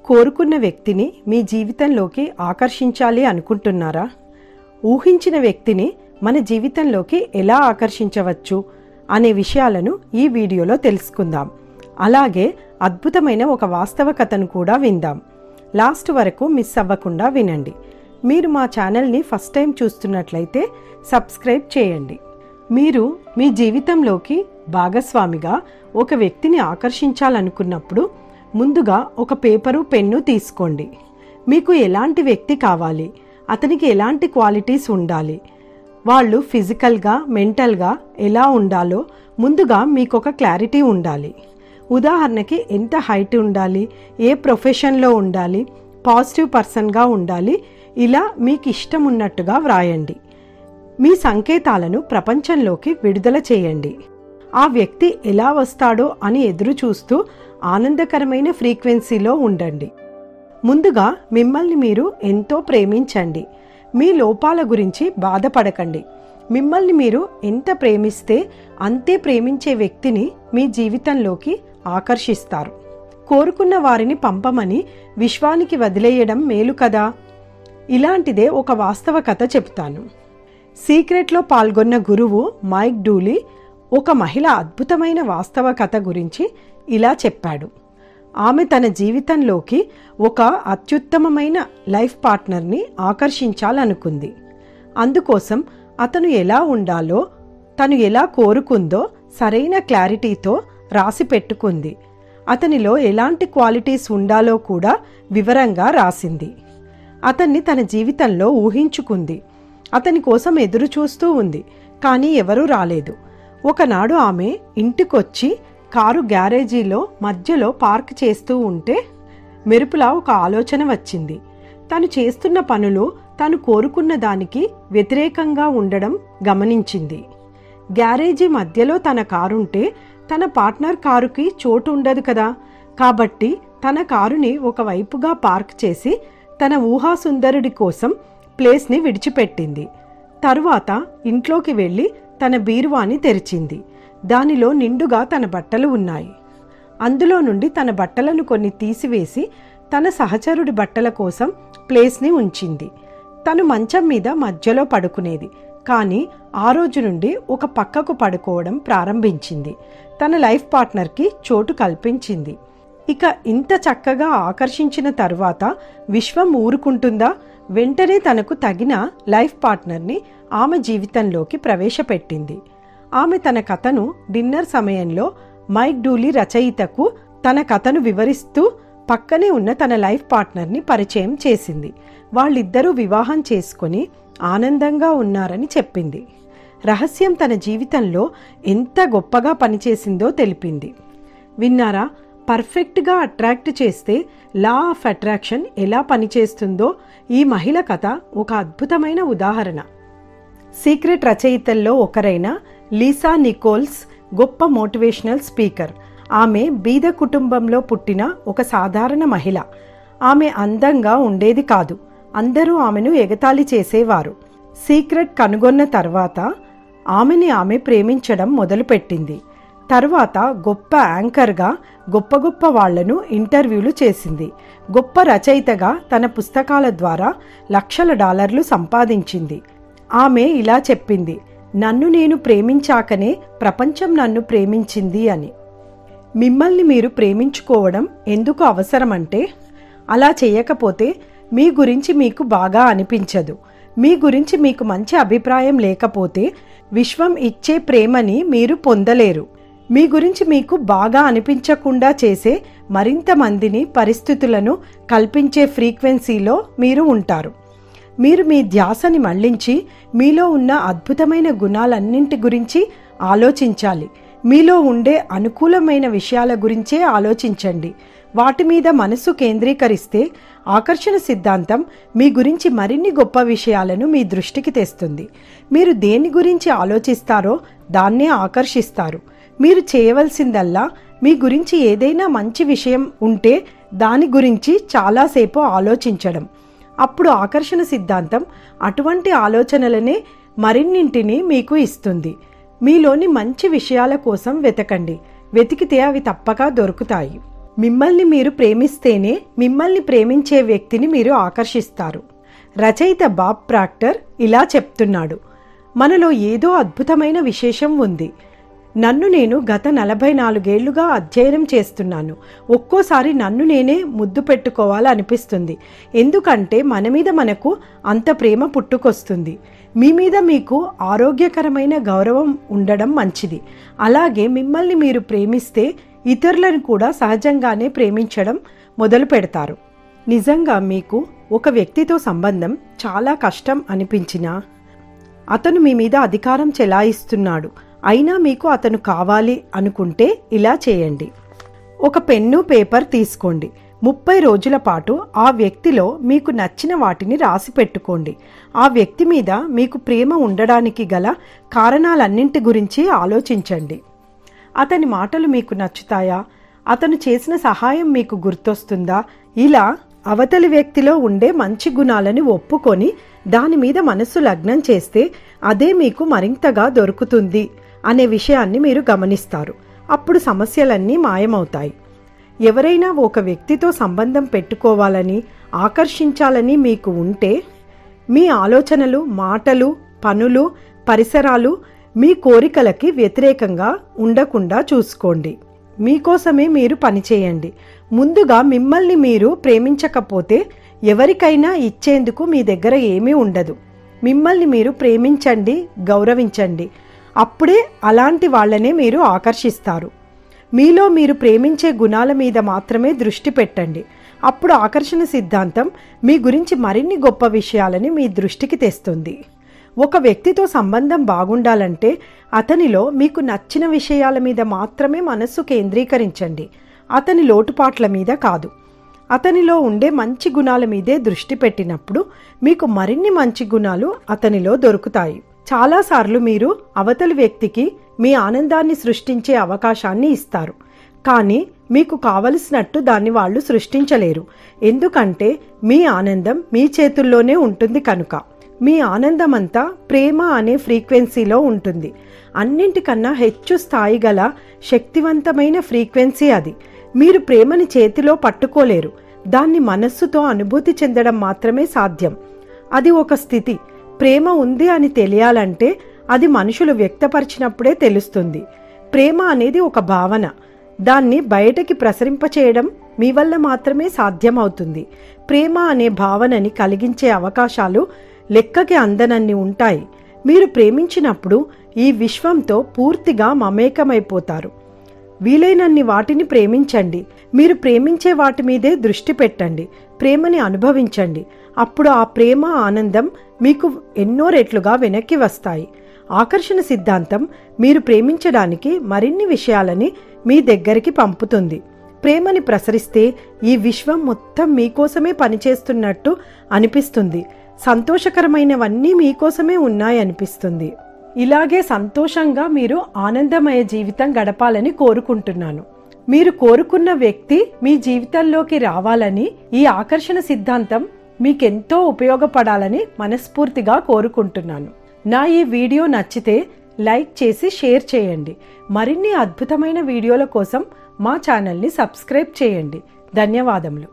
కోరుకున్న వ్యక్తిని మీ జీవితంలోకి ఆకర్షించాలి అనుకుంటున్నారా? ఊహించిన వ్యక్తిని మన జీవితంలోకి ఎలా ఆకర్షించవచ్చు అనే విషయాలను ఈ వీడియోలో తెలుసుకుందాం. అలాగే అద్భుతమైన ఒక వాస్తవ కథను కూడా విందాం. లాస్ట్ వరకు మిస్ అవ్వకుండా వినండి. మీరు మా ఛానల్ని ఫస్ట్ టైం చూస్తున్నట్లయితే సబ్స్క్రైబ్ చేయండి. మీరు మీ జీవితంలోకి భాగస్వామిగా ఒక వ్యక్తిని ఆకర్షించాలనుకున్నప్పుడు ముందుగా ఒక పేపరు పెన్ను తీసుకోండి. మీకు ఎలాంటి వ్యక్తి కావాలి, అతనికి ఎలాంటి క్వాలిటీస్ ఉండాలి, వాళ్ళు ఫిజికల్గా మెంటల్గా ఎలా ఉండాలో ముందుగా మీకు ఒక క్లారిటీ ఉండాలి. ఉదాహరణకి ఎంత హైట్ ఉండాలి, ఏ ప్రొఫెషన్లో ఉండాలి, పాజిటివ్ పర్సన్గా ఉండాలి, ఇలా మీకు ఇష్టం ఉన్నట్టుగా వ్రాయండి. మీ సంకేతాలను ప్రపంచంలోకి విడుదల చేయండి. ఆ వ్యక్తి ఎలా వస్తాడో అని ఎదురు చూస్తూ ఆనందకరమైన ఫ్రీక్వెన్సీలో ఉండండి. ముందుగా మిమ్మల్ని మీరు ఎంతో ప్రేమించండి. మీ లోపాల గురించి బాధపడకండి. మిమ్మల్ని మీరు ఎంత ప్రేమిస్తే అంతే ప్రేమించే వ్యక్తిని మీ జీవితంలోకి ఆకర్షిస్తారు. కోరుకున్న వారిని పంపమని విశ్వానికి వదిలేయడం మేలు కదా. ఇలాంటిదే ఒక వాస్తవ కథ చెప్తాను. సీక్రెట్లో పాల్గొన్న గురువు మైక్ డూలీ ఒక మహిళ అద్భుతమైన వాస్తవ కథ గురించి ఇలా చెప్పాడు. ఆమె తన జీవితంలోకి ఒక అత్యుత్తమమైన లైఫ్ పార్ట్నర్ని ఆకర్షించాలనుకుంది. అందుకోసం అతను ఎలా ఉండాలో, తను ఎలా కోరుకుందో సరైన క్లారిటీతో రాసి పెట్టుకుంది. అతనిలో ఎలాంటి క్వాలిటీస్ ఉండాలో కూడా వివరంగా రాసింది. అతన్ని తన జీవితంలో ఊహించుకుంది. అతని కోసం ఎదురు చూస్తూ ఉంది, కానీ ఎవరూ రాలేదు. ఒకనాడు ఆమె ఇంటికొచ్చి కారు గ్యారేజీలో మధ్యలో పార్క్ చేస్తూ ఉంటే మెరుపులా ఒక ఆలోచన వచ్చింది. తను చేస్తున్న పనులు తను కోరుకున్న దానికి వ్యతిరేకంగా ఉండడం గమనించింది. గ్యారేజీ మధ్యలో తన కారుంటే తన పార్ట్నర్ కారుకి చోటు ఉండదు కదా. కాబట్టి తన కారుని ఒకవైపుగా పార్క్ చేసి తన ఊహాసుందరుడి కోసం ప్లేస్ని విడిచిపెట్టింది. తరువాత ఇంట్లోకి వెళ్ళి తన బీరువాని తెరిచింది. దానిలో నిండుగా తన బట్టలు ఉన్నాయి. అందులో నుండి తన బట్టలను కొన్ని తీసివేసి తన సహచరుడి బట్టల కోసం ప్లేస్ని ఉంచింది. తను మంచం మీద మధ్యలో పడుకునేది, కానీ ఆ రోజు నుండి ఒక పక్కకు పడుకోవడం ప్రారంభించింది. తన లైఫ్ పార్ట్నర్కి చోటు కల్పించింది. ఇక ఇంత చక్కగా ఆకర్షించిన తరువాత విశ్వం ఊరుకుంటుందా? వెంటనే తనకు తగిన లైఫ్ పార్ట్నర్ని ఆమె జీవితంలోకి ప్రవేశపెట్టింది. ఆమె తన కథను డిన్నర్ సమయంలో మైక్ డూలీ రచయితకు తన కథను వివరిస్తూ పక్కనే ఉన్న తన లైఫ్ పార్ట్నర్ని పరిచయం చేసింది. వాళ్ళిద్దరూ వివాహం చేసుకొని ఆనందంగా ఉన్నారని చెప్పింది. రహస్యం తన జీవితంలో ఎంత గొప్పగా పనిచేసిందో తెలిపింది. విన్నారా? పర్ఫెక్ట్గా అట్రాక్ట్ చేస్తే లా ఆఫ్ అట్రాక్షన్ ఎలా పనిచేస్తుందో ఈ మహిళ కథ ఒక అద్భుతమైన ఉదాహరణ. సీక్రెట్ రచయితల్లో ఒకరైన లీసా నికోల్స్ గొప్ప మోటివేషనల్ స్పీకర్. ఆమె బీద కుటుంబంలో పుట్టిన ఒక సాధారణ మహిళ. ఆమె అందంగా ఉండేది కాదు. అందరూ ఆమెను ఎగతాళి చేసేవారు. సీక్రెట్ కనుగొన్న తర్వాత ఆమె ప్రేమించడం మొదలుపెట్టింది. తర్వాత గొప్ప యాంకర్గా గొప్ప గొప్ప వాళ్లను ఇంటర్వ్యూలు చేసింది. గొప్ప రచయితగా తన పుస్తకాల ద్వారా $లక్షల సంపాదించింది. ఆమె ఇలా చెప్పింది, నన్ను నేను ప్రేమించాకనే ప్రపంచం నన్ను ప్రేమించింది అని. మిమ్మల్ని మీరు ప్రేమించుకోవడం ఎందుకు అవసరమంటే, అలా చేయకపోతే మీ గురించి మీకు బాగా అనిపించదు. మీ గురించి మీకు మంచి అభిప్రాయం లేకపోతే విశ్వం ఇచ్చే ప్రేమని మీరు పొందలేరు. మీ గురించి మీకు బాగా అనిపించకుండా చేసే మరింత మందిని, పరిస్థితులను కల్పించే ఫ్రీక్వెన్సీలో మీరు ఉంటారు. మీరు మీ ధ్యాసని మళ్లించి మీలో ఉన్న అద్భుతమైన గుణాలన్నింటి గురించి ఆలోచించాలి. మీలో ఉండే అనుకూలమైన విషయాల గురించే ఆలోచించండి. వాటి మీద మనసు కేంద్రీకరిస్తే ఆకర్షణ సిద్ధాంతం మీ గురించి మరిన్ని గొప్ప విషయాలను మీ దృష్టికి తెస్తుంది. మీరు దేని గురించి ఆలోచిస్తారో దాన్నే ఆకర్షిస్తారు. మీరు చేయవలసిందల్లా మీ గురించి ఏదైనా మంచి విషయం ఉంటే దాని గురించి చాలాసేపు ఆలోచించడం. అప్పుడు ఆకర్షణ సిద్ధాంతం అటువంటి ఆలోచనలనే మరిన్నింటిని మీకు ఇస్తుంది. మీలోని మంచి విషయాల కోసం వెతకండి. వెతికితే అవి తప్పక దొరుకుతాయి. మిమ్మల్ని మీరు ప్రేమిస్తేనే మిమ్మల్ని ప్రేమించే వ్యక్తిని మీరు ఆకర్షిస్తారు. రచయిత బాబ్ ప్రాక్టర్ ఇలా చెప్తున్నాడు, మనలో ఏదో అద్భుతమైన విశేషం ఉంది. నన్ను నేను గత 44 ఏళ్లుగా అధ్యయనం చేస్తున్నాను. ఒక్కోసారి నన్ను నేనే ముద్దు పెట్టుకోవాలనిపిస్తుంది. ఎందుకంటే మన మీద మనకు అంత ప్రేమ పుట్టుకొస్తుంది. మీ మీద మీకు ఆరోగ్యకరమైన గౌరవం ఉండడం మంచిది. అలాగే మిమ్మల్ని మీరు ప్రేమిస్తే ఇతరులను కూడా సహజంగానే ప్రేమించడం మొదలు పెడతారు. నిజంగా మీకు ఒక వ్యక్తితో సంబంధం చాలా కష్టం అనిపించినా, అతను మీ మీద అధికారం చెలాయిస్తున్నాడు అయినా మీకు అతను కావాలి అనుకుంటే ఇలా చేయండి. ఒక పెన్ను పేపర్ తీసుకోండి. 30 రోజుల పాటు ఆ వ్యక్తిలో మీకు నచ్చిన వాటిని రాసి పెట్టుకోండి. ఆ వ్యక్తి మీద మీకు ప్రేమ ఉండడానికి గల కారణాలన్నింటి గురించి ఆలోచించండి. అతని మాటలు మీకు నచ్చుతాయా? అతను చేసిన సహాయం మీకు గుర్తొస్తుందా? ఇలా అవతలి వ్యక్తిలో ఉండే మంచి గుణాలను ఒప్పుకొని దాని మీద మనస్సు లగ్నం చేస్తే అదే మీకు మరింతగా దొరుకుతుంది అనే విషయాన్ని మీరు గమనిస్తారు. అప్పుడు సమస్యలన్నీ మాయమవుతాయి. ఎవరైనా ఒక వ్యక్తితో సంబంధం పెట్టుకోవాలని, ఆకర్షించాలని మీకు ఉంటే మీ ఆలోచనలు, మాటలు, పనులు, పరిసరాలు మీ కోరికలకి వ్యతిరేకంగా ఉండకుండా చూసుకోండి. మీకోసమే మీరు పనిచేయండి. ముందుగా మిమ్మల్ని మీరు ప్రేమించకపోతే ఎవరికైనా ఇచ్చేందుకు మీ దగ్గర ఏమీ ఉండదు. మిమ్మల్ని మీరు ప్రేమించండి, గౌరవించండి. అప్పుడే అలాంటి వాళ్ళనే మీరు ఆకర్షిస్తారు. మీలో మీరు ప్రేమించే గుణాల మీద మాత్రమే దృష్టి పెట్టండి. అప్పుడు ఆకర్షణ సిద్ధాంతం మీ గురించి మరిన్ని గొప్ప విషయాలని మీ దృష్టికి తెస్తుంది. ఒక వ్యక్తితో సంబంధం బాగుండాలంటే అతనిలో మీకు నచ్చిన విషయాల మీద మాత్రమే మనస్సు కేంద్రీకరించండి. అతని లోటుపాట్ల మీద కాదు. అతనిలో ఉండే మంచి గుణాల మీదే దృష్టి పెట్టినప్పుడు మీకు మరిన్ని మంచి గుణాలు అతనిలో దొరుకుతాయి. చాలాసార్లు మీరు అవతలి వ్యక్తికి మీ ఆనందాన్ని సృష్టించే అవకాశాన్ని ఇస్తారు. కానీ మీకు కావలసినట్టు దాన్ని వాళ్ళు సృష్టించలేరు. ఎందుకంటే మీ ఆనందం మీ చేతుల్లోనే ఉంటుంది కనుక. మీ ఆనందమంతా ప్రేమ అనే ఫ్రీక్వెన్సీలో ఉంటుంది. అన్నింటికన్నా హెచ్చు స్థాయి గల శక్తివంతమైన ఫ్రీక్వెన్సీ అది. మీరు ప్రేమని చేతిలో పట్టుకోలేరు. దాన్ని మనస్సుతో అనుభూతి చెందడం మాత్రమే సాధ్యం. అది ఒక స్థితి. ప్రేమ ఉంది అని తెలియాలంటే అది మనుషులు వ్యక్తపరిచినప్పుడే తెలుస్తుంది. ప్రేమ అనేది ఒక భావన. దాన్ని బయటకి ప్రసరింపచేయడం మీ వల్ల మాత్రమే సాధ్యమవుతుంది. ప్రేమ అనే భావనని కలిగించే అవకాశాలు లెక్కకి అందనన్ని ఉంటాయి. మీరు ప్రేమించినప్పుడు ఈ విశ్వంతో పూర్తిగా మమేకమైపోతారు. వీలైనన్ని వాటిని ప్రేమించండి. మీరు ప్రేమించే వాటి మీదే దృష్టి పెట్టండి. ప్రేమని అనుభవించండి. అప్పుడు ఆ ప్రేమ, ఆనందం మీకు ఎన్నో రెట్లుగా వెనక్కి వస్తాయి. ఆకర్షణ సిద్ధాంతం మీరు ప్రేమించడానికి మరిన్ని విషయాలని మీ దగ్గరికి పంపుతుంది. ప్రేమని ప్రసరిస్తే ఈ విశ్వం మొత్తం మీకోసమే పనిచేస్తున్నట్టు అనిపిస్తుంది. సంతోషకరమైనవన్నీ మీకోసమే ఉన్నాయనిపిస్తుంది. ఇలాగే సంతోషంగా మీరు ఆనందమయ జీవితం గడపాలని కోరుకుంటున్నాను. మీరు కోరుకున్న వ్యక్తి మీ జీవితంలోకి రావాలని, ఈ ఆకర్షణ సిద్ధాంతం మీకెంతో ఉపయోగపడాలని మనస్ఫూర్తిగా కోరుకుంటున్నాను. నా ఈ వీడియో నచ్చితే లైక్ చేసి షేర్ చేయండి. మరిన్ని అద్భుతమైన వీడియోల కోసం మా ఛానల్ని సబ్స్క్రైబ్ చేయండి. ధన్యవాదములు.